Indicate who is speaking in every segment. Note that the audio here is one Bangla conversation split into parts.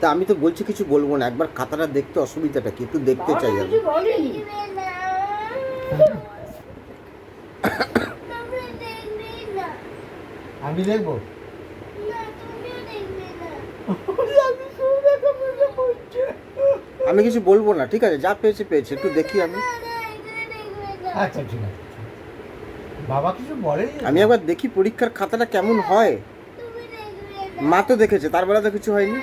Speaker 1: তা আমি তো বলছি কিছু বলবো না, একবার খাতাটা দেখতে অসুবিধাটা কি একটু দেখতে চাই আমি।
Speaker 2: আমি দেখবো।
Speaker 1: আমি কিছু বলবো না, ঠিক আছে, যা পেয়েছে পেয়েছে, একটু দেখি আমি।
Speaker 2: আচ্ছা ঠিক আছে, বাবা কিছু বলেনি?
Speaker 1: আমি একবার দেখি পরীক্ষার খাতাটা কেমন হয়। মা তো দেখেছে, তার বেলা তো কিছু হয়নি।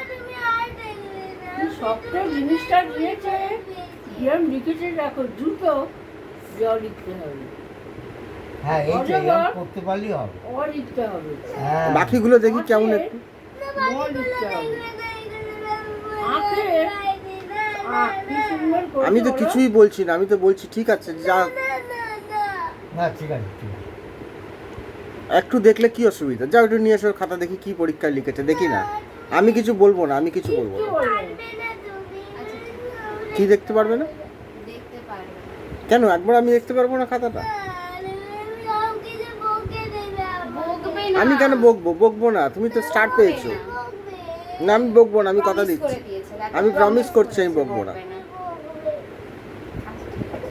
Speaker 3: সবটা জিনিসটা দিয়েছে, যেরকম লিখেছে দেখো, দ্রুত জ্বর লিখতে হবে।
Speaker 2: হ্যাঁ, এই যে এরকম করতে পারলেই হবে।
Speaker 3: অ লিখতে হবে,
Speaker 2: হ্যাঁ,
Speaker 1: বাকিগুলো দেখি কেমন একটু।
Speaker 3: ম লিখতে হবে। আঁকে, কি সুন্দর করে
Speaker 1: আমি তো
Speaker 3: ওরা-
Speaker 1: কিছুই বলছি না, আমি তো বলছি ঠিক আছে, যা
Speaker 2: না ঠিক আছে ঠিক আছে।
Speaker 1: একটু দেখলে কি অসুবিধা, যাও একটু নিয়ে এসো খাতা দেখি কি পরীক্ষায় লিখেছে, দেখি না। আমি কিছু বলবো না, আমি কিছু বলবো
Speaker 3: কিচ্ছু
Speaker 1: না।
Speaker 3: বলবে না।
Speaker 1: কি দেখতে পারবে না
Speaker 4: দেখতে পারবে।
Speaker 1: কেন? একবার আমি দেখতে পারবো না খাতাটা?
Speaker 4: বকবে না।
Speaker 1: আমি কেন বকবো? বকবো না, তুমি তো স্টার্ট পেয়েছো। না আমি বকবো না, আমি কথা
Speaker 4: Promise
Speaker 1: দিচ্ছি।
Speaker 4: করে দিয়েছে, দেখো,
Speaker 1: আমি প্রমিস
Speaker 4: promise
Speaker 1: করছি আমি
Speaker 4: করেছে,
Speaker 1: বকবো না।
Speaker 4: বকবে না। আচ্ছা, ঠিক আছে।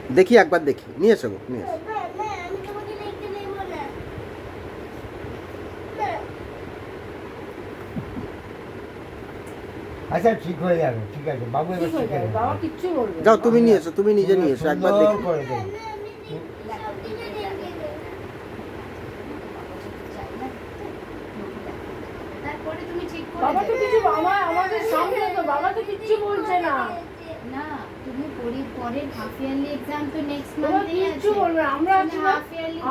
Speaker 1: দেখি একবার দেখি, নিয়ে এসো গো, নিয়ে এসো।
Speaker 2: আচ্ছা ঠিক হয়ে যাবে, ঠিক আছে বাবু এবার
Speaker 3: ঠিক হয়ে
Speaker 2: শিখে
Speaker 3: যাবে,
Speaker 2: নেবে।
Speaker 3: বাবা কিচ্ছু বলবে না।
Speaker 1: যাও তুমি নিয়ে এসো, তুমি নিজে নিয়ে এসো, একবার
Speaker 2: সুন্দর
Speaker 1: দেখি।
Speaker 2: করে দেবে।
Speaker 4: দেখো, দেখে যাবে। বাবা যদি চায় না দেখতে, মুখে দেখাতে। তারপরে তুমি ঠিক করে
Speaker 3: বাবা তো
Speaker 4: দেবে।
Speaker 3: কিছু, আমাদের সামনে তো বাবা তো কিচ্ছু বলছে না।
Speaker 4: না, তুমি পরের হাফ ইয়ারলি এক্সাম তো নেক্সট
Speaker 3: বাবা
Speaker 4: মান্থেই
Speaker 3: কিচ্ছু
Speaker 4: আছে।
Speaker 3: বলবে না, আমরা আছি না।
Speaker 4: Half yearly